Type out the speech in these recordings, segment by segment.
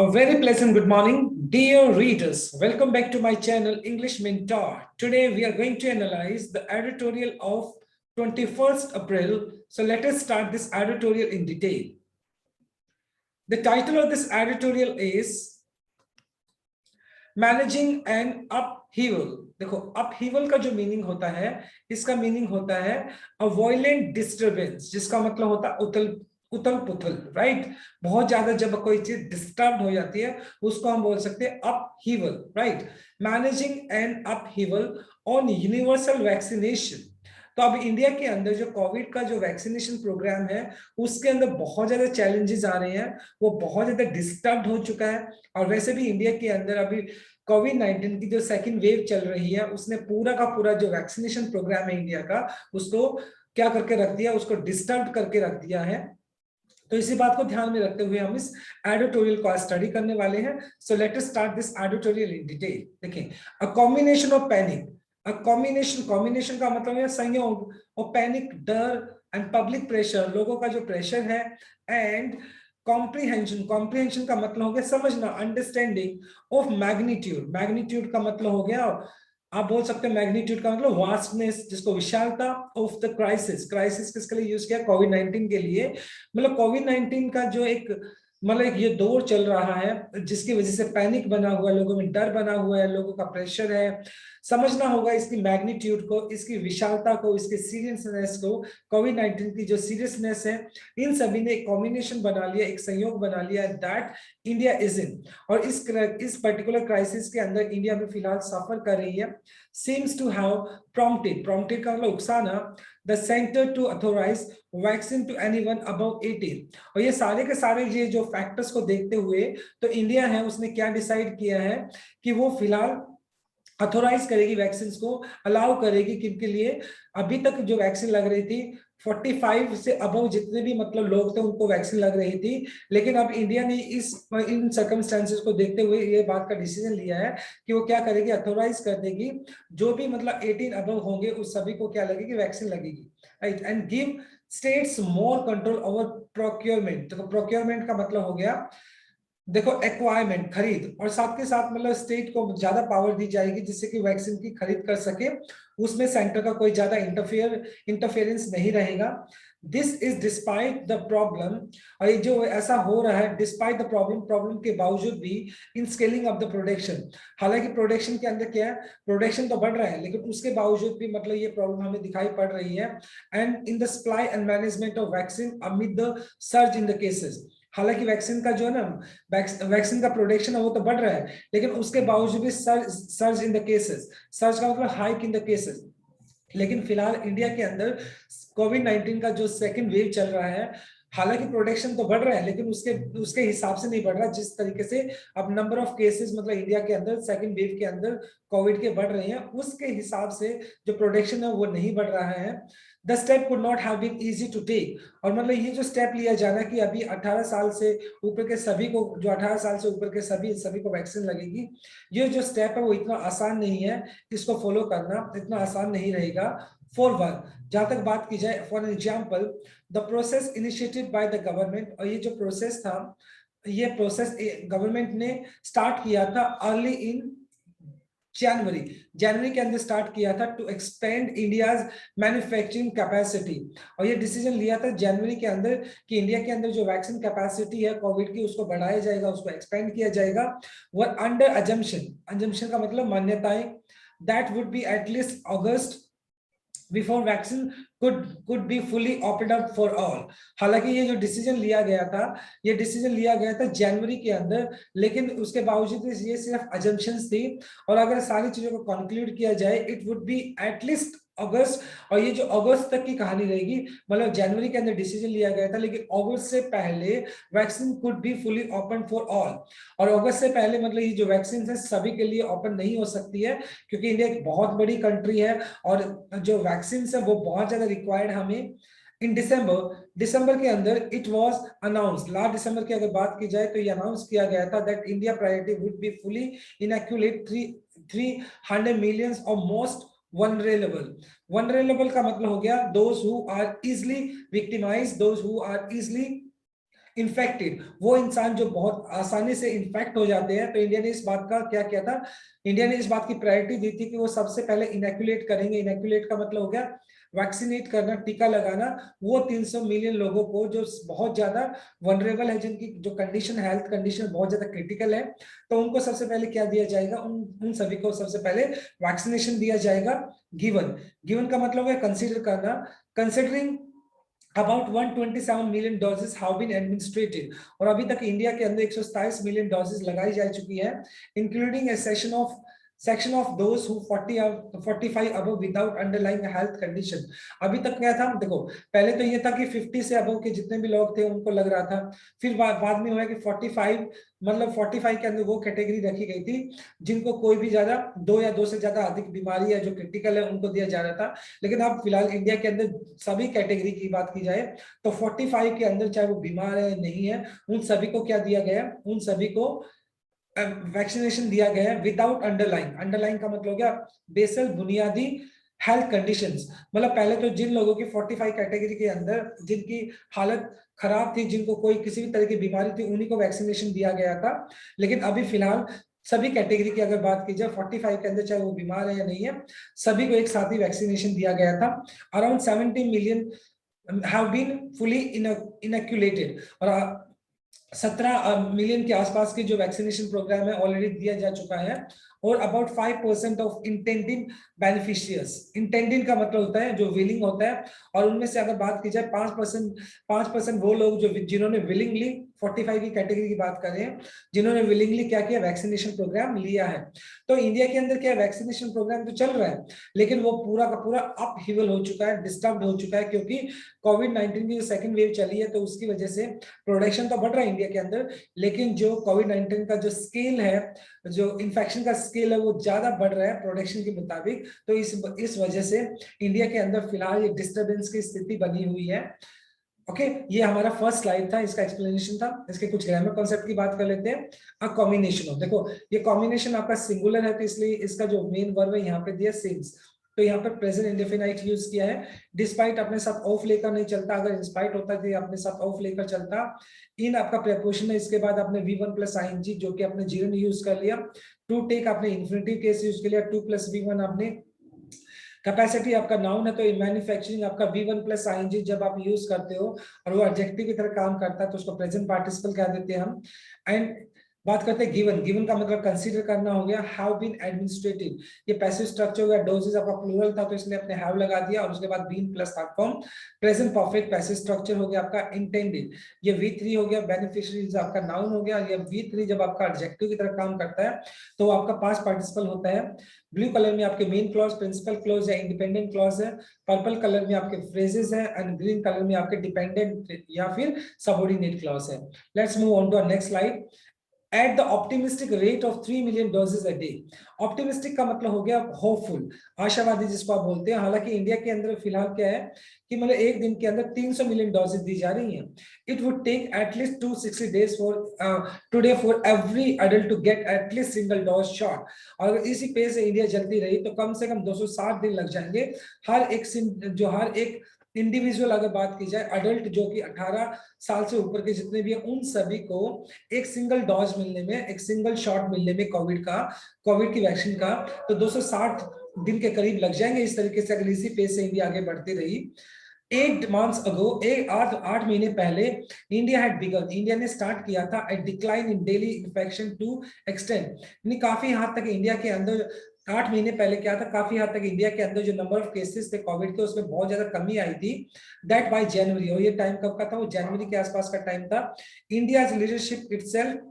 A very pleasant good morning, dear readers. Welcome back to my channel, English Mentor. Today we are going to analyze the editorial of 21st April. So let us start this editorial in detail. The title of this editorial is Managing an Upheaval. देखो upheaval का जो meaning होता है, इसका meaning होता है a violent disturbance, जिसका मतलब होता है उथल पुथल, राइट। बहुत ज्यादा जब कोई चीज डिस्टर्ब हो जाती है उसको हम बोल सकते हैं upheaval, right. Managing an upheaval on universal vaccination. तो अब इंडिया के अंदर जो कोविड का जो वैक्सीनेशन प्रोग्राम है उसके अंदर बहुत ज्यादा चैलेंजेस आ रहे हैं, वो बहुत ज्यादा डिस्टर्ब हो चुका है। और वैसे भी इंडिया के अंदर अभी कोविड-19 की जो सेकंड वेव चल रही है उसने पूरा का पूरा जो वैक्सीनेशन प्रोग्राम है इंडिया का उसको क्या करके रख दिया, उसको डिस्टर्ब करके रख दिया है। तो इसी बात को ध्यान में रखते हुए हम इस एडिटोरियल को स्टडी करने वाले हैं। So let us start this editorial in detail. देखिए, a combination of panic, a combination का मतलब है संयोग, और पैनिक डर एंड पब्लिक प्रेशर, लोगों का जो प्रेशर है, एंड कॉम्प्रीहेंशन का मतलब हो गया समझना, अंडरस्टैंडिंग ऑफ मैग्नीट्यूड का मतलब हो गया, आप बोल सकते हैं मैग्नीट्यूड का मतलब वास्टनेस, जिसको विशालता ऑफ द क्राइसिस किसके लिए यूज किया, कोविड-19 के लिए। मतलब कोविड-19 का जो एक मतलब ये दौर चल रहा है जिसकी वजह से पैनिक बना हुआ है, लोगों में डर बना हुआ है, लोगों का प्रेशर है, समझना होगा इसकी मैग्नीट्यूड को, इसकी विशालता को, इसके सीरियसनेस को। कोविड-19 की जो सीरियसनेस है, इन सभी ने एक कॉम्बिनेशन बना लिया, एक संयोग बना लिया दैट इंडिया इज इन। और इस पर्टिकुलर क्राइसिस के अंदर इंडिया में फिलहाल सफर कर रही है। seems to have prompted का मतलब उकसाना the center to authorize vaccine to anyone above 18। और ये सारे के सारे ये जो फैक्टर्स को देखते हुए तो इंडिया है उसने क्या डिसाइड किया है कि वो फिलहाल अथोराइज करेगी, वैक्सीन को अलाउ करेगी। किनके लिए? अभी तक जो वैक्सीन लग रही थी 45 से अबव जितने भी मतलब लोग थे उनको वैक्सीन लग रही थी, लेकिन अब इंडिया ने इन सर्कमस्टेंसेस को देखते हुए ये बात का डिसीजन लिया है कि वो क्या करेगी, अथोराइज कर देगी, जो भी मतलब 18 अबव होंगे उस सभी को क्या लगेगी, वैक्सीन लगेगी, right. And give states more control over procurement. तो प्रोक्योरमेंट का मतलब हो गया देखो एक्वायरमेंट, खरीद, और साथ के साथ मतलब स्टेट को ज्यादा पावर दी जाएगी जिससे कि वैक्सीन की खरीद कर सके, उसमें सेंटर का कोई ज्यादा इंटरफेरेंस नहीं रहेगा। This is despite the problem, और ये जो ऐसा हो रहा है डिस्पाइट द प्रॉब्लम के बावजूद भी इन स्केलिंग ऑफ द प्रोडक्शन। हालांकि प्रोडक्शन के अंदर क्या है, प्रोडक्शन तो बढ़ रहा है लेकिन उसके बावजूद भी मतलब ये प्रॉब्लम हमें दिखाई पड़ रही है। And in the supply and management of vaccine amid the surge in the cases. हालांकि वैक्सीन का जो है ना, वैक्सीन का प्रोडक्शन है वो तो बढ़ रहा है लेकिन उसके बावजूद भी surge in the cases, surge का मतलब हाइक इन द केसेस। लेकिन फिलहाल इंडिया के अंदर कोविड-19 का जो सेकंड वेव चल रहा है, हालांकि प्रोडक्शन तो बढ़ रहा है लेकिन उसके हिसाब से नहीं बढ़ रहा जिस तरीके से अब नंबर ऑफ केसेस मतलब इंडिया के अंदर सेकंड वेव के अंदर कोविड के बढ़ रहे हैं, उसके हिसाब से जो प्रोडक्शन है वो नहीं बढ़ रहा है। The step could not have been easy to take, और मतलब ये जो स्टेप लिया जाना कि अभी 18 साल से ऊपर के सभी को, जो 18 साल से ऊपर के सभी को वैक्सीन लगेगी, ये जो स्टेप है वो इतना आसान नहीं है, इसको फॉलो करना इतना आसान नहीं रहेगा। फॉर वन, जहां तक बात की जाए, for example the process initiated by the government, और ये जो प्रोसेस था, ये प्रोसेस गवर्नमेंट ने स्टार्ट किया था अर्ली इन जनवरी के अंदर स्टार्ट किया था to expand India's manufacturing capacity. और ये डिसीजन लिया था जनवरी के अंदर कि इंडिया के अंदर जो वैक्सीन कैपेसिटी है कोविड की उसको बढ़ाया जाएगा, उसको एक्सपेंड किया जाएगा। वो अंडर अजम्पशन का मतलब मान्यताएं, that would be at least August before vaccine could be fully opened up for all। हालांकि ये जो डिसीजन लिया गया था, ये डिसीजन लिया गया था जनवरी के अंदर, लेकिन उसके बावजूद ये सिर्फ अजम्पशंस थी, और अगर सारी चीजों को कंक्लूड किया जाए इट वुड बी एटलीस्ट अगस्त। और ये जो अगस्त तक की कहानी रहेगी, मतलब जनवरी के अंदर डिसीजन लिया गया था लेकिन अगस्त से पहले vaccine could be fully open for all. और अगस्त से पहले मतलब ये जो वैक्सीन है सभी के लिए ओपन नहीं हो सकती है क्योंकि इंडिया एक बहुत बड़ी कंट्री है और जो वैक्सीन है वो बहुत ज्यादा रिक्वायर्ड हमें। इन दिसंबर के अंदर इट वाज अनाउंस्ड, लास्ट दिसंबर की अगर बात की जाए तो ये अनाउंस किया गया था that India priority would be fully inoculate 300 millions of most vulnerable का मतलब हो गया those who are easily victimised, those who are easily infected, वो इंसान जो बहुत आसानी से इन्फेक्ट हो जाते हैं, तो इंडिया ने इस बात का क्या किया था, इंडिया ने इस बात की प्रायोरिटी दी थी कि वो सबसे पहले इनैक्युलेट करेंगे। इनैक्युलेट का मतलब हो गया वैक्सीनेट करना, टीका लगाना, वो 300 मिलियन लोगों को जो बहुत ज्यादा वनरेबल है, जिनकी जो कंडीशन, हेल्थ कंडीशन बहुत ज्यादा क्रिटिकल है, तो उनको सबसे पहले क्या दिया जाएगा, उन सभी को सबसे पहले वैक्सीनेशन दिया जाएगा। गिवन, गिवन का मतलब है कंसीडर करना, considering about 127 million doses have been administered, और अभी तक इंडिया के अंदर 127 मिलियन डोजेस लगाई जा चुकी है, including A section of those who 45 above without underlying health condition. अभी तक क्या था, देखो पहले तो ये था कि 50 से अबव के जितने भी लोग थे उनको लग रहा था, फिर बाद में हुआ कि 45, मतलब 45 के अंदर वो कैटेगरी रखी गई थी जिनको कोई भी ज्यादा 2 या 2 से ज्यादा अधिक बीमारी है जो क्रिटिकल है उनको दिया जा रहा था। लेकिन अब फिलहाल इंडिया के अंदर सभी कैटेगरी की बात की जाए तो 45 के अंदर, चाहे वो बीमार है नहीं है, उन सभी को क्या दिया गया है, उन सभी को वैक्सीनेशन दिया गया है विदाउट अंडरलाइन। अंडरलाइन का मतलब क्या, बेसल बुनियादी हेल्थ कंडीशंस, मतलब पहले तो जिन लोगों की 45 कैटेगरी के अंदर जिनकी हालत खराब थी, जिनको कोई किसी भी तरह की बीमारी थी, उन्हीं को वैक्सीनेशन दिया गया था। लेकिन अभी फिलहाल सभी कैटेगरी की अगर बात की जाए 45 के अंदर, चाहे वो बीमार है या नहीं है, सभी को एक साथ ही वैक्सीनेशन दिया गया था। Around 70 million have been fully inoculated, और 17 मिलियन के आसपास की जो वैक्सीनेशन प्रोग्राम है ऑलरेडी दिया जा चुका है। और about 5% of intending beneficiaries, intending का मतलब होता है जो विलिंग होता है, और उनमें से अगर बात की जाए 5% वो लोग जो जिन्होंने विलिंगली 45 की कैटेगरी की बात कर रहे हैं, जिन्होंने विलिंगली क्या किया, वैक्सीनेशन प्रोग्राम लिया है। तो इंडिया के अंदर क्या वैक्सीनेशन प्रोग्राम तो चल रहा है, लेकिन वो पूरा का पूरा अपहीवल हो चुका है, डिस्टर्ब हो चुका है, क्योंकि कोविड-19 की जो सेकंड वेव चली है, तो उसकी वजह से प्रोडक्शन तो बढ़ रहा है इंडिया के अंदर, लेकिन जो कोविड-19 का जो स्केल है, जो इन्फेक्शन का स्केल है, वो ज्यादा बढ़ रहा है प्रोडक्शन के मुताबिक। तो इस वजह से इंडिया के अंदर फिलहाल ये डिस्टर्बेंस की स्थिति बनी हुई है। ओके, ये हमारा फर्स्ट स्लाइड था, इसका एक्सप्लेनेशन था। इसके कुछ ग्रामर कॉन्सेप्ट की बात कर लेते हैं। अ कॉम्बिनेशन ऑफ, देखो ये कॉम्बिनेशन आपका सिंगुलर है, तो इसलिए इसका जो मेन वर्ब है यहाँ पे दिया सिंस, तो यहाँ पर प्रेजेंट इंडेफिनाइट यूज किया है। डिस्पाइट अपने साथ ऑफ लेकर नहीं चलता, अगर इंस्पाइट होता तो अपने साथ ऑफ लेकर चलता। इन आपका प्रेपोजिशन है, इसके बाद आपने V1 प्लस आईएनजी जो कि आपने जीरो यूज कर लिया। टू टेक आपने इन्फिनिटिव केस यूज कर लिया, 2 प्लस V1 आपने। कैपेसिटी आपका नाउन है, तो मैन्युफैक्चरिंग आपका V1 प्लस आईएनजी जब आप यूज करते हो और वो एडजेक्टिव की तरह काम करता है तो उसको प्रेजेंट पार्टिसिपल कह देते हैं हम। एंड बात करते हैं गिवन, गिवन का मतलब कंसीडर करना हो गया। हैव बीन एडमिनिस्ट्रेटेड, ये पैसिव स्ट्रक्चर हो गया, डोजेस आपका प्लूरल था तो इसलिए आपने हैव लगा दिया, और उसके बाद been plus third form. Present perfect passive structure हो गया आपका इंटेंडेड, ये V3 हो गया। बेनिफिशियरीज आपका नाउन हो गया, ये V3 जब आपका एडजेक्टिव की तरह काम करता है तो आपका पास्ट पार्टिसिपल होता है। ब्लू कलर में आपके मेन क्लॉज, प्रिंसिपल क्लॉज या इंडिपेंडेंट क्लॉज है। पर्पल कलर में आपके फ्रेजेस है, एंड ग्रीन कलर में आपके डिपेंडेंट या फिर सबऑर्डिनेट क्लॉज है। Let's move on to our next slide. At the optimistic rate of 3 million doses a day, optimistic का मतलब हो गया होपफुल, आशावादी जिसको आप बोलते हैं। हालांकि इंडिया के अंदर फिलहाल क्या है कि मतलब एक दिन के अंदर 300 मिलियन डोजेस दी जा रही हैं। It would take at least 260 days for today for every adult to get at least single dose shot. और अगर इसी पेस से इंडिया चलती रही तो कम से कम 260 दिन लग जाएंगे हर एक इंडिविजुअल, अगर बात की जाए अडल्ट जो कि 18 साल से ऊपर के जितने भी हैं, उन सभी को एक सिंगल डोज मिलने में, एक सिंगल शॉट मिलने में कोविड की वैक्सीन का, तो 260 दिन के करीब लग जाएंगे। इस तरीके से अगर इसी पेस से इंडिया आगे बढ़ती रही। 8 months ago, 8 महीने पहले, इंडिया ने स्टार्ट किया था a decline in daily infection to extend, यानी काफी हद तक इंडिया के अंदर 8 महीने पहले क्या था, काफी हद तक इंडिया के अंदर जो नंबर ऑफ केसेस थे कोविड के, उसमें बहुत ज्यादा कमी आई थी। दैट बाय जनवरी, और ये टाइम कब का था, वो जनवरी के आसपास का टाइम था। India's leadership itself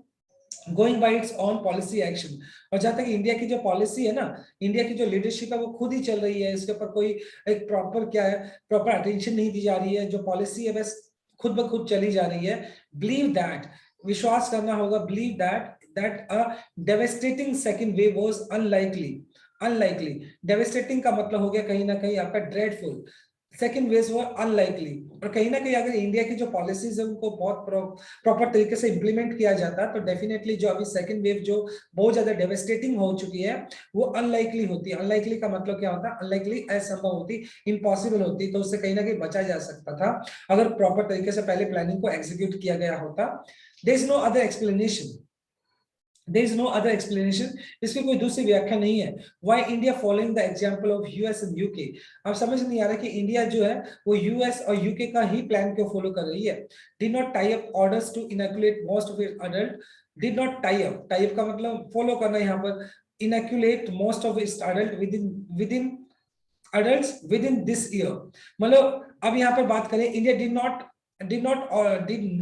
going by it's on policy action, और जहां तक इंडिया की जो पॉलिसी है ना, इंडिया की जो लीडरशिप है वो खुद ही चल रही है, इसके ऊपर कोई एक प्रॉपर अटेंशन नहीं दी जा रही है। जो पॉलिसी है बस खुद ब खुद चली जा रही है। बिलीव दैट, विश्वास करना होगा, believe that a devastating second wave was unlikely. Devastating का मतलब हो गया कहीं ना कहीं आपका ड्रेडफुल। सेकेंड वेव वो अनलाइकली। और कहीं ना कहीं अगर इंडिया की जो पॉलिसीज है उनको बहुत प्रॉपर तरीके से इंप्लीमेंट किया जाता तो डेफिनेटली जो अभी सेकेंड वेव जो बहुत ज्यादा डेवेस्टेटिंग हो चुकी है वो अनलाइकली होती है। अनलाइकली का मतलब क्या होता है? अनलाइकली असंभव होती, इम्पॉसिबल होती, तो उससे कहीं ना कहीं बचा जा सकता था अगर प्रॉपर तरीके से पहले प्लानिंग को एग्जीक्यूट किया गया होता। There is no other explanation, there is no other explanation, इसकी कोई दूसरी व्याख्या नहीं है। Why India following the example of US and UK? अब समझ नहीं आ रहा कि इंडिया जो है वो यूएस और यूके का ही प्लान क्यों फॉलो कर रही है। Did not tie up orders to inoculate most of its adult, did not tie up का मतलब फॉलो करना, यहाँ पर inoculate most of its adult within adults within this year। मतलब अब यहाँ पर बात करें, India did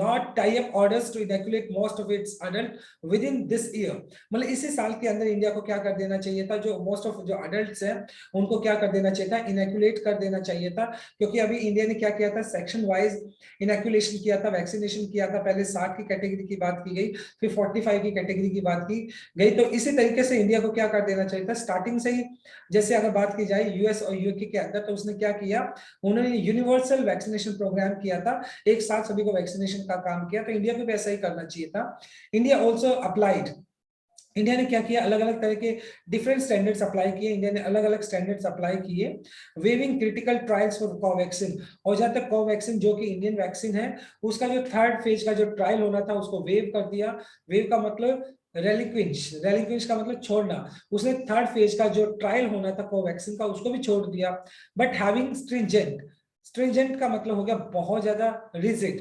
not tie up orders to inoculate most of its adult within this year। मतलब इसी साल के अंदर इंडिया को क्या कर देना चाहिए था, जो मोस्ट ऑफ जो अडल्ट्स हैं उनको क्या कर देना चाहिए था, इनैक्युलेट कर देना चाहिए था। क्योंकि अभी इंडिया ने क्या किया था, सेक्शन वाइज इनैक्युलेशन किया था, वैक्सीनेशन किया था। पहले 60 की कैटेगरी की बात की गई, फिर 45 की कैटेगरी की बात की गई। तो इसी तरीके से इंडिया को क्या कर देना चाहिए था स्टार्टिंग से ही। जैसे अगर बात की जाए यूएस और यूके के अंदर, तो उसने क्या किया, उन्होंने यूनिवर्सल वैक्सीनेशन प्रोग्राम किया था, एक साथ सभी को वैक्सीनेशन का काम किया। तो इंडिया को भी ऐसा ही करना चाहिए था। इंडिया ऑल्सो अप्लाइड, इंडिया ने क्या किया, अलग अलग तरह के डिफरेंट स्टैंडर्ड्स अप्लाई किए। इंडिया ने अलग अलग स्टैंडर्ड्स अप्लाई किए, waiving critical trials for Covaxin. और जहां तक कोवैक्सीन जो कि इंडियन वैक्सीन है, उसका जो थर्ड फेज का जो ट्रायल होना था उसको वेव कर दिया। वेव का मतलब रेलिक्विंच, रेलिक्विंच का मतलब छोड़ना। उसने थर्ड फेज का जो ट्रायल होना था कोवैक्सीन का उसको भी छोड़ दिया। बट हैविंग स्ट्रिंजेंट, स्ट्रिंजेंट का मतलब हो गया बहुत ज्यादा रिजिड,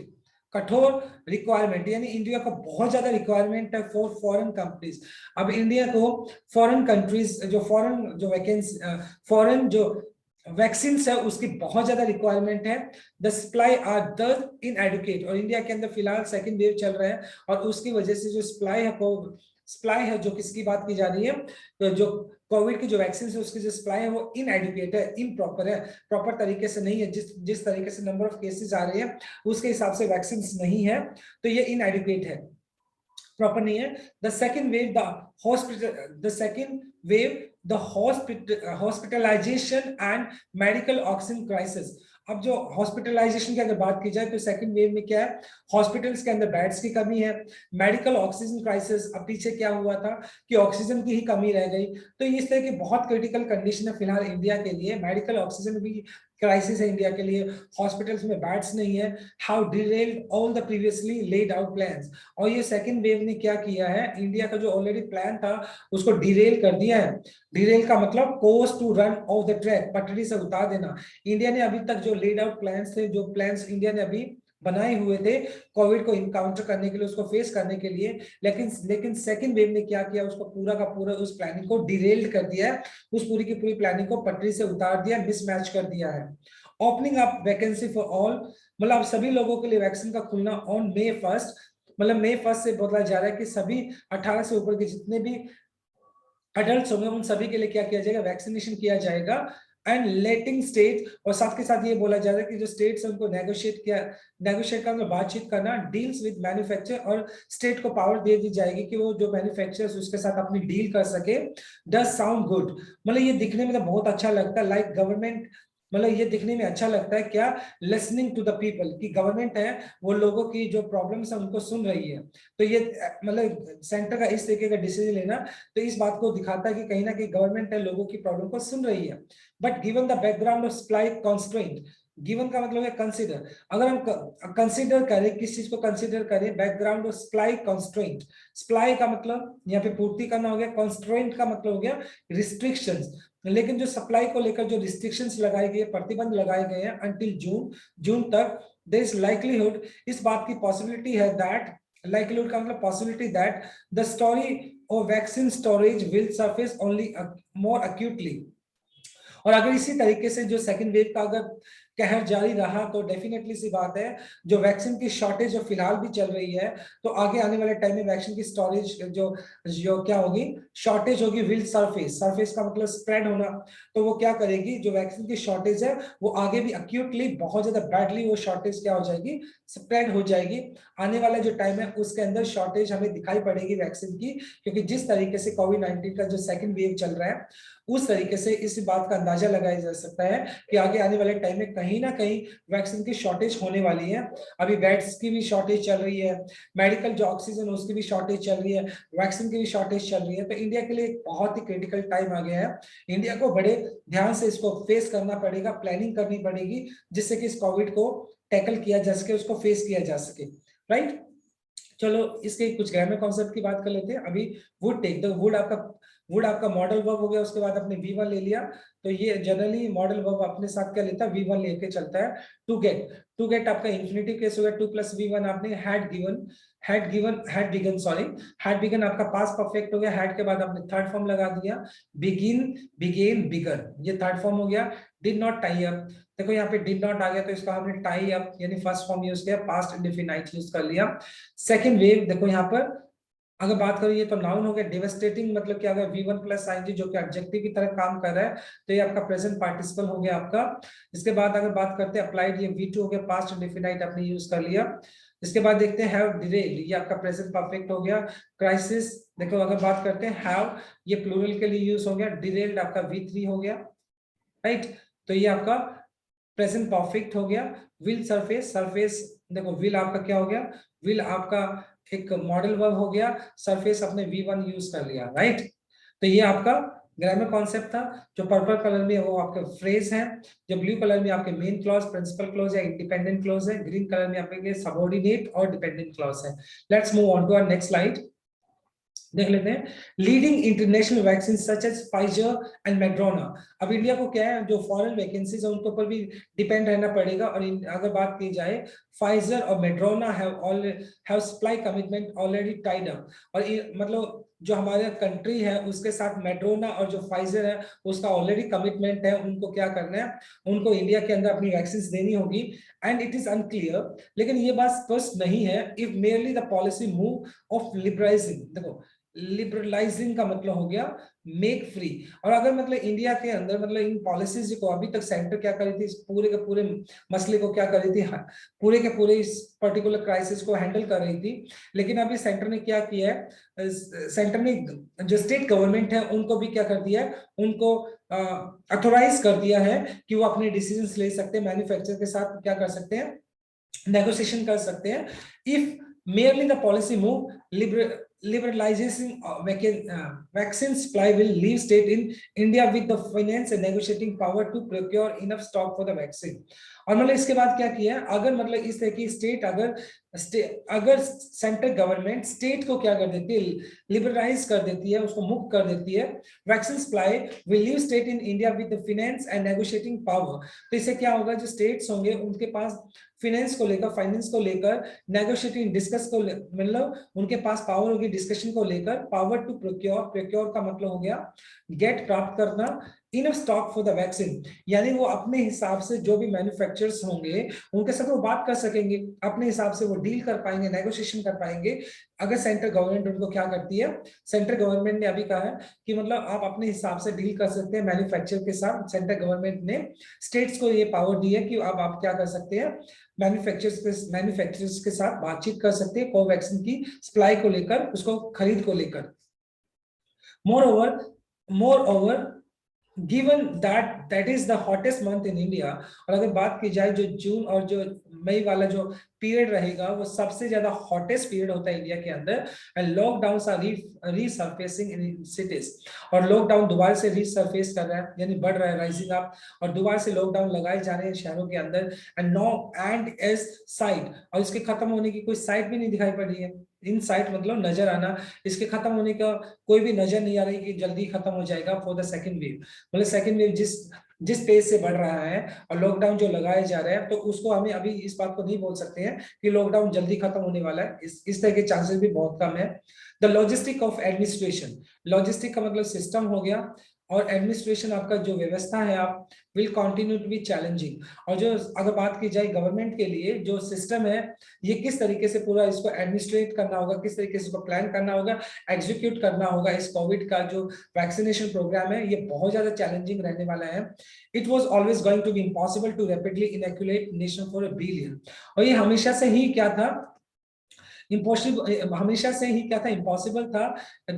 कठोर रिक्वायरमेंट, यानी इंडिया का बहुत ज्यादा रिक्वायरमेंट है फॉर फॉरेन कंपनीज। अब इंडिया को फॉरेन कंट्रीज जो फॉरेन जो वैक्सीन है उसकी बहुत ज्यादा रिक्वायरमेंट है। The supply are the inadequate, और इंडिया के अंदर फिलहाल सेकंड वेव चल रहा है और उसकी वजह से जो सप्लाई है जो किसकी बात की जा रही है, तो जो कोविड की जो वैक्सीन है उसकी जो सप्लाई है वो इनएडुकेट है, इम्प्रॉपर है, प्रॉपर तरीके से नहीं है। जिस तरीके से नंबर ऑफ केसेस आ रहे हैं उसके हिसाब से वैक्सीन नहीं है, तो ये इनएडुकेट है, प्रॉपर नहीं है। The second wave the hospitalization and medical oxygen crisis. अब जो हॉस्पिटलाइजेशन की अगर बात की जाए तो सेकंड वेव में क्या है, हॉस्पिटल्स के अंदर बेड्स की कमी है। मेडिकल ऑक्सीजन क्राइसिस, अब पीछे क्या हुआ था कि ऑक्सीजन की ही कमी रह गई। तो इस तरह की बहुत क्रिटिकल कंडीशन है फिलहाल इंडिया के लिए, मेडिकल ऑक्सीजन भी क्राइसिस है इंडिया के लिए, हॉस्पिटल्स में बेड्स नहीं है। How derailed all the previously laid out plans. और ये सेकंड वेव ने क्या किया है, इंडिया का जो ऑलरेडी प्लान था उसको डिरेल कर दिया है। डिरेल का मतलब course to run off the track, पटरी से उतार देना। इंडिया ने अभी तक जो लेड आउट प्लान्स थे, जो प्लान्स इंडिया ने अभी बनाए हुए थे कोविड को इनकाउंटर करने के लिए, उसको फेस करने के लिए, लेकिन सेकंड वेव ने क्या किया, उसको पूरा का पूरा उस प्लानिंग को डिरेल्ड कर दिया है, उस पूरी की पूरी प्लानिंग को पटरी से उतार दिया, मिसमैच कर दिया है। Opening up vacancy for all, मतलब सभी लोगों के लिए वैक्सीन का खुलना ऑन May 1, मतलब May 1 से बोला जा रहा है कि सभी 18 से ऊपर के जितने भी अडल्ट होंगे उन सभी के लिए क्या किया जाएगा, वैक्सीनेशन किया जाएगा। एंड लेटिंग स्टेट, और साथ के साथ ये बोला जा रहा है कि जो स्टेट्स है उनको नेगोशिएट का मतलब बातचीत करना, डील्स विद मैन्युफैक्चर, और स्टेट को पावर दे दी जाएगी कि वो जो मैन्युफैक्चरर्स उसके साथ अपनी डील कर सके। डज साउंड गुड, मतलब ये दिखने में तो बहुत अच्छा लगता है, लाइक गवर्नमेंट, मतलब ये दिखने में अच्छा लगता है क्या, लिसनिंग टू द पीपल, की गवर्नमेंट है वो लोगों की जो प्रॉब्लम्स है उनको सुन रही है। तो ये मतलब सेंटर का इस तरीके का डिसीजन लेना तो इस बात को दिखाता है कि कहीं ना कहीं गवर्नमेंट है लोगों की प्रॉब्लम को सुन रही है। But given the background of supply constraint, given का मतलब है कंसीडर, अगर हम कंसीडर करें, किस चीज को कंसीडर करें, background of supply constraint. Supply का मतलब यहाँ पे पूर्ति करना हो गया, कॉन्स्ट्रेंट का मतलब हो गया रिस्ट्रिक्शंस। लेकिन जो सप्लाई को लेकर जो रिस्ट्रिक्शंस लगाए गए, प्रतिबंध लगाए गए हैं अंटिल जून तक, देयर इज लाइक्लीहुड, इस बात की पॉसिबिलिटी है दैट, लाइक्लीहुड का मतलब possibility that the story of vaccine storage will surface only more acutely. और अगर इसी तरीके से जो सेकंड वेव का अगर कहर जारी रहा तो डेफिनेटली सी बात है, जो वैक्सीन की शॉर्टेज जो फिलहाल भी चल रही है, तो आगे आने वाले टाइम में वैक्सीन की स्टोरेज जो जो क्या होगी, शॉर्टेज होगी, विल सरफेस, सरफेस का मतलब स्प्रेड होना। तो वो क्या करेगी, जो वैक्सीन की शॉर्टेज है वो आगे भी अक्यूटली बहुत ज्यादा बैडली वो शॉर्टेज क्या हो जाएगी, स्प्रेड हो जाएगी। आने वाला जो टाइम है उसके अंदर शॉर्टेज हमें दिखाई पड़ेगी वैक्सीन की, क्योंकि जिस तरीके से कोविड-19 का जो सेकंड वेव चल रहा है उस तरीके से इस बात का अंदाजा लगाया जा सकता है कि आगे आने वाले टाइम में कहीं ना कहीं वैक्सीन की शॉर्टेज होने वाली है। अभी बेड्स की भी शॉर्टेज चल रही है, मेडिकल जो ऑक्सीजन उसकी भी शॉर्टेज चल रही है, वैक्सीन की भी शॉर्टेज चल रही है। तो इंडिया के लिए एक बहुत ही क्रिटिकल टाइम आ गया है। इंडिया को बड़े ध्यान से इसको फेस करना पड़ेगा, प्लानिंग करनी पड़ेगी, जिससे कि इस कोविड को टैकल किया जा सके, उसको फेस किया जा सके, राइट। चलो इसके कुछ ग्रामर कॉन्सेप्ट की बात कर लेते हैं। अभी वुड टेक द वुड आपका मॉडल वर्ब हो गया, उसके बाद आपने V1 ले लिया। तो ये जनरली मॉडल वर्ब अपने साथ क्या लेता है, V1 लेके चलता है। टू गेट आपका इंफिनिटिव केस हो गया, 2 + V1 आपने हैड बिगन आपका पास्ट परफेक्ट हो गया। हैड के बाद आपने थर्ड फॉर्म लगा दिया, बिगेन बिगन, ये थर्ड फॉर्म हो गया। डिड नॉट टाई अप, देखो यहाँ पे डिड नॉट आ गया तो इसका हमने टाई अप यानी फर्स्ट फॉर्म यूज किया, पास्ट इंडेफिनाइट यूज कर लिया। सेकंड वेव देखो यहाँ पर अगर बात करो, ये तो नाउन हो गया। डेवास्टेटिंग मतलब क्या, अगर V1 + ing जो कि एडजेक्टिव की तरह काम कर रहा है, तो ये आपका प्रेजेंट पार्टिसिपल हो गया आपका। इसके बाद अगर बात करते हैं अप्लाइड, ये V2 हो गया, पास्ट इंडेफिनाइट आपने यूज कर लिया। इसके बाद देखते हैं हैव डिरेल्ड, ये आपका प्रेजेंट परफेक्ट हो गया। क्राइसिस देखो अगर बात करते हैं हैव, ये प्लूरल के लिए यूज हो गया। डिरेल्ड आपका V3 हो गया, राइट। तो ये आपका प्रेजेंट परफेक्ट हो गया। विल सरफेस देखो विल आपका क्या हो गया, विल आपका एक मॉडल वर्ब हो गया। सरफेस अपने V1 यूज कर लिया, राइट। तो ये आपका ग्रामर कॉन्सेप्ट था। जो पर्पल कलर में वो आपके फ्रेज है, जो ब्लू कलर में आपके मेन क्लॉज, प्रिंसिपल क्लॉज या इंडिपेंडेंट क्लॉज है, ग्रीन कलर में आपके सबऑर्डिनेट और डिपेंडेंट क्लॉज है। Let's move on to our next slide, देख लेते हैं। Leading international vaccine such as Pfizer and Moderna. अब इंडिया को क्या है, जो फॉरेन वैकेंसीज है उनके ऊपर भी डिपेंड रहना पड़ेगा। और अगर बात की जाए, फाइजर और Moderna have supply commitment already tied up. और मतलब जो हमारे कंट्री है उसके साथ मैड्रोना और जो फाइजर है उसका ऑलरेडी कमिटमेंट है। उनको क्या करना है, उनको इंडिया के अंदर अपनी वैक्सीन देनी होगी। एंड इट इज अनक्लियर, लेकिन ये बात स्पष्ट नहीं है, if merely the policy move of liberalising. देखो लिबरलाइजिंग का मतलब हो गया मेक फ्री। और अगर मतलब इंडिया के अंदर मतलब इन पॉलिसीज को अभी तक सेंटर क्या कर रही थी, इस पूरे के पूरे मसले को क्या कर रही थी, पूरे के पूरे इस पर्टिकुलर क्राइसिस को हैंडल कर रही थी। लेकिन अभी सेंटर ने क्या किया है, सेंटर ने जो स्टेट गवर्नमेंट है उनको भी क्या कर दिया है, उनको अथोराइज कर दिया है कि वो अपने डिसीजंस ले सकते हैं, मैन्युफैक्चरर के साथ क्या कर सकते हैं, नेगोशिएशन कर सकते हैं। If merely the policy move liberalizing vaccine supply will leave state in India with the finance and negotiating power to procure enough stock for the vaccine। और मतलब इसके बाद क्या किया है, अगर मतलब इस तरह की स्टेट अगर सेंट्रल गवर्नमेंट स्टेट को क्या कर देती है, लिबरलाइज कर देती है, उसको मुक्त कर देती है, vaccine supply will leave state in India with the finance and negotiating power. तो इससे क्या होगा, जो स्टेट्स होंगे उनके पास फाइनेंस को लेकर नेगोशिएटिंग डिस्कस को मतलब उनके पास पावर होगी डिस्कशन को लेकर। पावर टू प्रोक्योर का मतलब हो गया गेट, प्राप्त करना, enough stock for the vaccine, यानी वो अपने हिसाब से जो भी मैन्युफैक्चरर्स होंगे उनके साथ वो बात कर सकेंगे, अपने हिसाब से वो डील कर पाएंगे, नेगोशिएशन कर पाएंगे। अगर सेंट्रल गवर्नमेंट उनको क्या करती है, सेंट्रल गवर्नमेंट ने अभी कहा है कि मतलब आप अपने हिसाब से डील कर सकते हैं मैन्युफैक्चरर के साथ। सेंट्रल गवर्नमेंट ने स्टेट्स को ये पावर दी है कि अब आप क्या कर सकते हैं, मैन्युफैक्चरर्स के साथ बातचीत कर सकते हैं कोवैक्सीन की सप्लाई को लेकर, उसको खरीद को लेकर। More over given that is the hottest month in India. और अगर बात की जाए जो जून और जो मई वाला जो पीरियड रहेगा वो सबसे ज्यादा हॉटेस्ट पीरियड होता है इंडिया के अंदर। And lockdown are resurfacing in cities, और लॉकडाउन दोबारा से रीसर्फेस कर रहा है यानी बढ़ रहा है, राइजिंग अप, और दोबारा से लॉकडाउन लगाए जा रहे हैं शहरों के अंदर। And no end as sight, और इसके खत्म होने की कोई साइट भी नहीं दिखाई पड़ रही है। इन साइट मतलब नजर आना, इसके खत्म होने का कोई भी नजर नहीं आ रही कि जल्दी खत्म हो जाएगा फॉर द सेकंड वेव। मतलब सेकंड वेव जिस पेज से बढ़ रहा है और लॉकडाउन जो लगाए जा रहे हैं, तो उसको हमें अभी इस बात को नहीं बोल सकते हैं कि लॉकडाउन जल्दी खत्म होने वाला है। इस तरह के चांसेस भी बहुत कम है। The logistic of administration, logistic का मतलब सिस्टम हो गया, और एडमिनिस्ट्रेशन आपका जो व्यवस्था है आप will continue to be challenging. और जो अगर बात की जाए गवर्नमेंट के लिए जो सिस्टम है, ये किस तरीके से पूरा इसको एडमिनिस्ट्रेट करना होगा, किस तरीके से इसको प्लान करना होगा, एग्जीक्यूट करना होगा, इस कोविड का जो वैक्सीनेशन प्रोग्राम है ये बहुत ज्यादा चैलेंजिंग रहने वाला है। It was always going to be impossible to rapidly inoculate nation for a billion. और ये हमेशा से ही क्या था, इम्पॉसिबल हमेशा से ही क्या था, इम्पॉसिबल था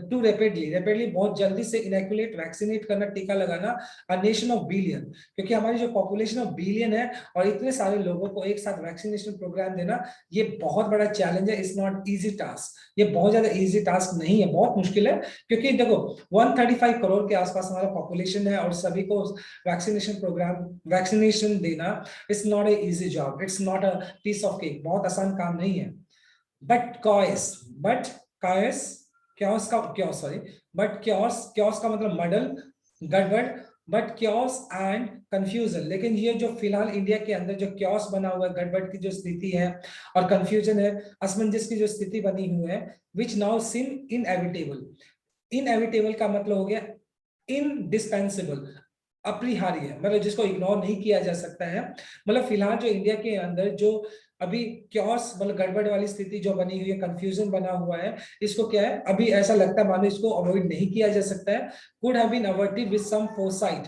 टू रैपिडली बहुत जल्दी से इनैकुलेट वैक्सीनेट करना, टीका लगाना अ नेशन ऑफ बिलियन, क्योंकि हमारी जो पॉपुलेशन ऑफ बिलियन है और इतने सारे लोगों को एक साथ वैक्सीनेशन प्रोग्राम देना, ये बहुत बड़ा चैलेंज है। इट्स नॉट इजी टास्क, ये बहुत ज्यादा इजी टास्क नहीं है, बहुत मुश्किल है। क्योंकि देखो 135 करोड़ के आसपास हमारा पॉपुलेशन है और सभी को वैक्सीनेशन प्रोग्राम, वैक्सीनेशन देना, it's not a easy job, it's not a piece of cake, बहुत आसान काम नहीं है। बट कायस क्योस का क्योस सॉरी बट क्योस का मतलब मॉडल, गड़बड़, बट क्योस एंड कंफ्यूजन। लेकिन ये जो फिलहाल इंडिया के अंदर जो क्योस बना हुआ है, गड़बड़ की जो स्थिति है और कंफ्यूजन है, असमंजस की जो स्थिति बनी हुई है, which now seem inevitable. Inevitable का मतलब हो गया इनडिस्पेंसिबल, अपरिहार्य, मतलब जिसको इग्नोर नहीं किया जा सकता है। मतलब फिलहाल जो इंडिया के अंदर जो अभी क्योस मतलब गड़बड़ वाली स्थिति जो बनी हुई है, कंफ्यूजन बना हुआ है, इसको क्या है, अभी ऐसा लगता है मानो इसको अवॉइड नहीं किया जा सकता है। Could have been avoided with some foresight.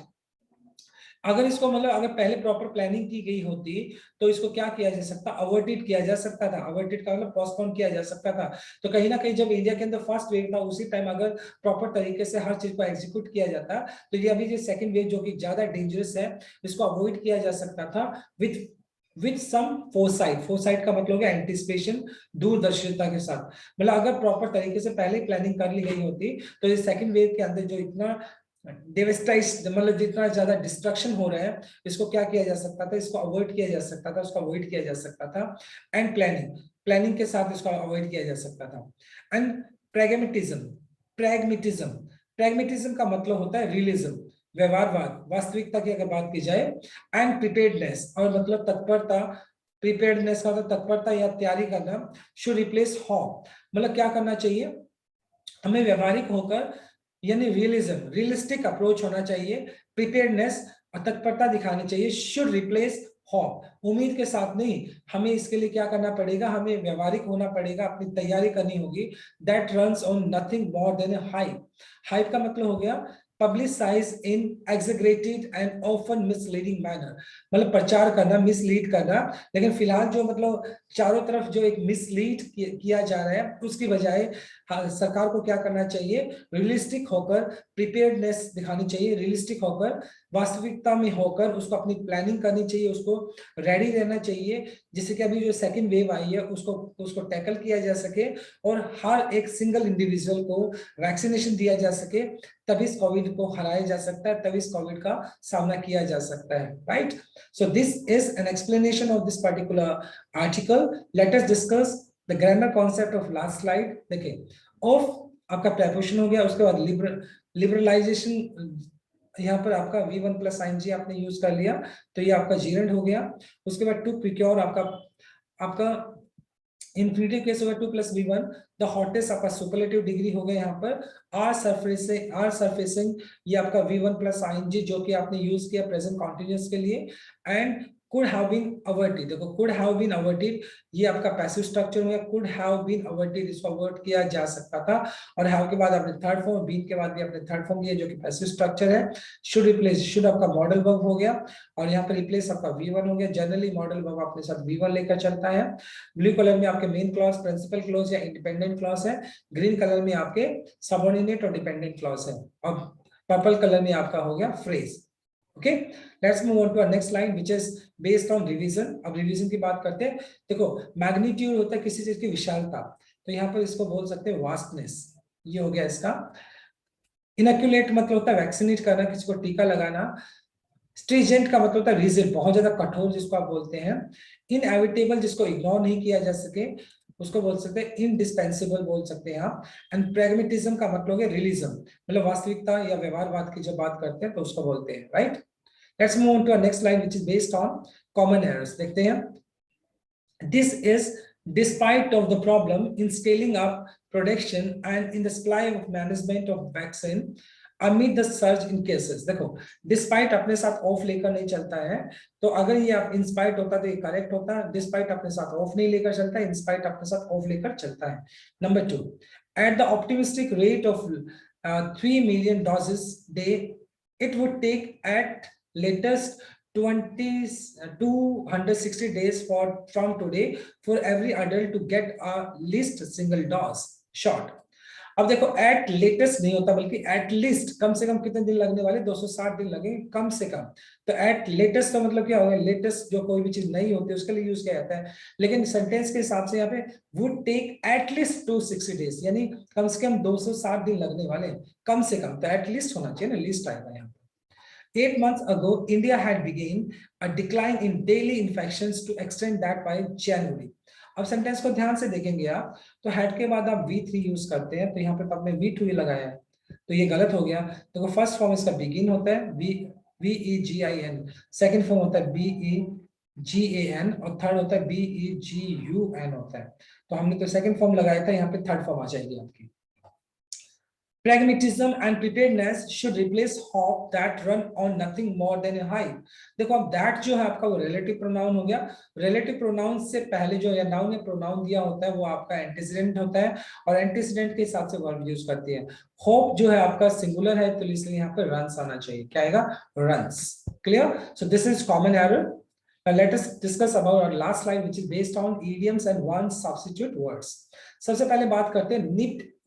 अगर इसको मतलब अगर पहले प्रॉपर प्लानिंग की गई होती तो इसको क्या किया जा सकता, अवॉइडेड किया जा सकता था। अवॉइडेड का मतलब पोस्टपोन किया जा सकता था। तो कहीं ना कहीं जब इंडिया के अंदर फर्स्ट वेव था उसी टाइम अगर प्रॉपर तरीके से हर चीज को एग्जीक्यूट किया जाता, तो ये अभी जो सेकंड वेव जो कि ज्यादा डेंजरस है, इसको अवॉइड किया जा सकता था विथ सम फोरसाइट। फोरसाइट का मतलब हो गया एंटिसिपेशन, दूरदर्शिता के साथ। मतलब अगर प्रॉपर तरीके से पहले प्लानिंग कर ली गई होती तो ये सेकंड वेव के अंदर जो इतना डेवेस्टाइज मतलब जितना ज्यादा डिस्ट्रक्शन हो रहा है, इसको क्या किया जा सकता था, इसको अवॉइड किया जा सकता था, उसको अवॉइड किया जा सकता था। एंड प्लानिंग के साथ इसको अवॉइड किया जा सकता था। एंड प्रैग्मेटिज्म प्रैग्मेटिज्म प्रैग्मेटिज्म का मतलब होता है रियलिज्म, व्यवहारवाद, वास्तविकता की अगर बात की जाए। एंड प्रिपेयर्डनेस और मतलब तत्परता, प्रिपेयर्डनेस का मतलब तत्परता या तैयारी करना। शुड रिप्लेस हॉ, मतलब क्या करना चाहिए, हमें व्यवहारिक होकर यानी रियलिज्म, रियलिस्टिक अप्रोच होना चाहिए। प्रिपेयर्डनेस और तत्परता दिखानी चाहिए। शुड रिप्लेस हॉप, उम्मीद के साथ नहीं, हमें इसके लिए क्या करना पड़ेगा, हमें व्यवहारिक होना पड़ेगा, अपनी तैयारी करनी होगी। That runs on nothing more than hype. Hype का मतलब हो गया publicise in exaggerated and often misleading manner, मतलब प्रचार करना, मिसलीड करना। लेकिन फिलहाल जो मतलब चारों तरफ जो एक मिसलीड किया जा रहा है, उसकी बजाय सरकार को क्या करना चाहिए, रियलिस्टिक होकर प्रिपेयर्डनेस दिखानी चाहिए, रियलिस्टिक होकर वास्तविकता में होकर उसको अपनी प्लानिंग करनी चाहिए, उसको रेडी रहना चाहिए, जिससे कि अभी जो सेकंड वेव आई है उसको उसको टैकल किया जा सके और हर एक सिंगल इंडिविजुअल को वैक्सीनेशन दिया जा सके। तभी इस कोविड को हराया जा सकता है, तभी इस कोविड का सामना किया जा सकता है, right. So this is an explanation of this particular article. Let us discuss the grammar concept of last slide. देखिए, ऑफ आपका प्रेपोजिशन हो गया, उसके बाद लिबरलाइजेशन, यहाँ पर आपका V1 प्लस ing आपने यूज कर लिया, तो ये आपका जीरेंड हो गया। उसके बाद टू प्रिक्योर आपका आपका इन्फिनिटिव केस होगा 2 प्लस V1। द हॉटेस्ट आपका सुपरलेटिव डिग्री हो गया यहाँ पर। आर सरफेसिंग ये आपका V1 प्लस ing जो कि आपने यूज किया प्रेजेंट कॉन्टिन्यूस के लिए। And could have been averted, देखो कुड हैव बीन अवर्टेड ये आपका पैसिव स्ट्रक्चर हो गया। कुड हैव बीन अवर्टेड इसको अवर्ट किया जा सकता था। और हैव के बाद आपने थर्ड फॉर्म, बीन के बाद भी आपने थर्ड फॉर्म लिया जो कि पैसिव स्ट्रक्चर है। शुड रिप्लेस, शुड आपका मॉडल वर्ब हो गया और यहाँ पर रिप्लेस आपका V1 हो गया। जनरली मॉडल वर्ब अपने साथ V1 लेकर चलता है। ब्लू कलर में आपके मेन क्लॉज, प्रिंसिपल क्लॉज या इंडिपेंडेंट क्लॉज है। ग्रीन कलर में आपके सबऑर्डिनेट और डिपेंडेंट क्लॉज है। और पर्पल कलर में आपका हो गया phrase. Okay, let's move on to next slide which is based on revision. अब रिवीजन की बात करते हैं। देखो, मैग्नीट्यूड होता है किसी चीज की विशालता, तो यहाँ पर इसको बोल सकते हैं वास्टनेस, ये हो गया इसका। इनएक्यूरेट मतलब होता है वैक्सीनेट करना, किसी को टीका लगाना। स्ट्रीजेंट का मतलब होता है रिजिड, बहुत ज्यादा कठोर जिसको आप बोलते हैं। इनएविटेबल जिसको इग्नोर नहीं किया जा सके उसको बोल सकते हैं इनडिस्पेंसिबल बोल सकते हैं आप। एंड प्रैग्मेटिज्म का मतलब है रियलिज्म, मतलब वास्तविकता या व्यवहारवाद की जब बात करते हैं तो उसको बोलते हैं, right. Let's move on to next slide which is based on common errors. देखते हैं। This is despite of the problem in scaling up production and in the supply of management of vaccine amid the surge in cases। देखो, despite अपने साथ of लेकर नहीं चलता है, तो अगर ये आप इंस्पाइट होता तो ये करेक्ट होता। डिस्पाइट अपने साथ ऑफ नहीं लेकर चलता है, इंस्पाइट अपने साथ ऑफ लेकर चलता है। Number 2, at the optimistic rate of 3 million doses day, it would take at latest 260 days from today for every adult to get a least single dose shot. अब देखो एट लेटेस्ट नहीं होता बल्कि एट लीस्ट, कम से कम कितने दिन लगने वाले, 260 दिन लगेंगे कम से कम। तो एट लेटेस्ट का मतलब क्या होगा, लेटेस्ट जो कोई भी चीज नहीं होती उसके लिए यूज किया जाता है, लेकिन सेंटेंस के हिसाब से यहाँ पे वुड टेक एटलीस्ट 260 डेज, यानी कम से कम 260 दिन लगने वाले, कम से कम। तो एटलीस्ट होना चाहिए ना, लिस्ट आएगा यहाँ पे। 8 months ago, India had begun a decline in daily infections to extend that by January. अब सेंटेंस को ध्यान से देखेंगे आप, तो हैड के बाद आप V3 यूज करते हैं, तो यहाँ पे आपने V2 ही लगाया है, तो ये गलत हो गया। तो फर्स्ट फॉर्म इसका बिगिन होता है VEGIN, सेकंड फॉर्म होता है BEGAN, और थर्ड होता है BEGUN होता है। तो हमने तो सेकंड फॉर्म लगाया था, यहाँ पे थर्ड फॉर्म आ जाएगी आपकी। Pragmatism and preparedness should replace hope that run on nothing more than a hype. देखो अब that जो है आपका वो relative pronoun हो गया। relative pronoun से पहले जो या noun या pronoun दिया होता है वो आपका antecedent होता है, और antecedent के हिसाब से verb यूज करती है। hope जो है आपका singular है, तो इसलिए यहाँ पे runs आना चाहिए। क्या आएगा? runs. Clear? So this is common error. Now let us discuss about our last slide, which is based on idioms and one substitute words. सबसे पहले बात करते हैं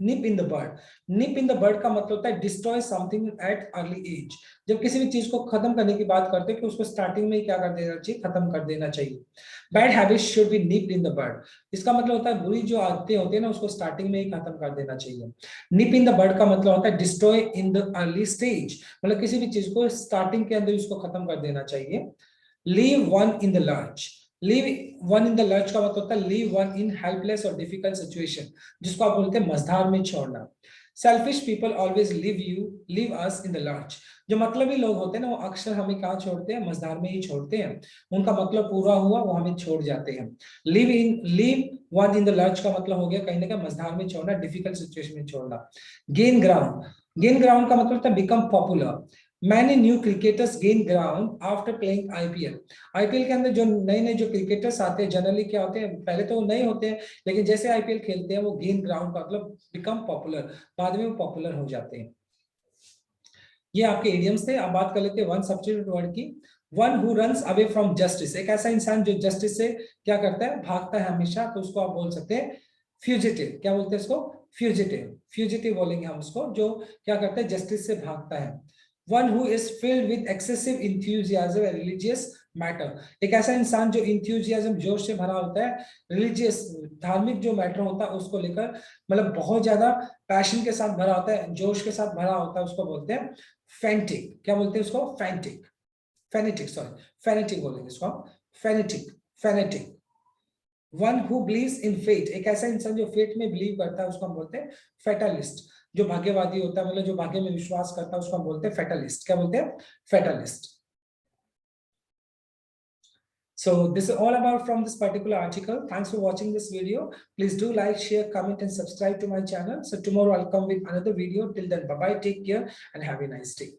nip in the bud. Nip in the bud का मतलब होता है destroy something at early age. जब किसी भी चीज को खत्म करने की बात करते हैं कि उसको स्टार्टिंग में ही क्या कर देना चाहिए, खत्म कर देना चाहिए। Bad habits should be nipped in the bud. इसका मतलब होता है बुरी जो आदतें होती है ना उसको स्टार्टिंग में ही खत्म कर देना चाहिए। Nip in the bud का मतलब होता है destroy in the early stage, मतलब किसी भी चीज को स्टार्टिंग के अंदर उसको खत्म कर देना चाहिए। Leave one in the lurch. Leave one in the lurch का मतलब होता है leave one in helpless or difficult situation, जिसको आप बोलते हैं मझधार में छोड़ना। Selfish people always leave us in the lurch. जो मतलबी लोग होते हैं ना वो अक्सर हमें कहाँ छोड़ते हैं, मझधार में ही छोड़ते हैं। उनका मतलब पूरा हुआ वो हमें छोड़ जाते हैं। Leave one in the lurch का मतलब हो गया कहीं ना कहीं मझधार में छोड़ना, डिफिकल्ट सिचुएशन में छोड़ना। Gain ground का मतलब होता है become popular. Many new cricketers gain ground after playing IPL. IPL के अंदर जो नए जो क्रिकेटर्स आते हैं जनरली क्या होते हैं, पहले तो वो नए होते हैं, लेकिन जैसे आईपीएल खेलते हैं वो गेन ग्राउंड का मतलब बिकम पॉपुलर, बाद में वो पॉपुलर हो जाते हैं। ये आपके इडियम्स थे। अब बात कर लेते हैं वन सब्स्टिट्यूट वर्ड की। One who runs away from justice, एक ऐसा इंसान जो जस्टिस से क्या करता है, भागता है हमेशा, तो उसको आप बोल सकते हैं फ्यूजिटिव। क्या बोलते हैं इसको? फ्यूजिटिव बोलेंगे हम उसको, जो क्या करता है, जस्टिस से भागता है। One who is filled with excessive enthusiasm and religious matter, एक ऐसा इंसान जो enthusiasm जोश से भरा होता है, religious धार्मिक जो मैटर होता है उसको लेकर, मतलब बहुत ज्यादा पैशन के साथ भरा होता है, जोश के साथ भरा होता है, उसको बोलते हैं फैनेटिक। क्या बोलते हैं उसको? फैनेटिक बोलेंगे इसको, fanatic. One who believes in fate, एक ऐसा इंसान जो फेट में बिलीव करता है उसको हम बोलते हैं फेटलिस्ट। जो भाग्यवादी होता है, मतलब जो भाग्य में विश्वास करता है उसको हम बोलते हैं फेटलिस्ट। क्या बोलते हैं? फेटलिस्ट। So this is all about from this particular article. Thanks for watching this video. Please do like, share, comment and subscribe to my channel. So tomorrow I'll come with another video. Till then, bye bye, take care and have a nice day.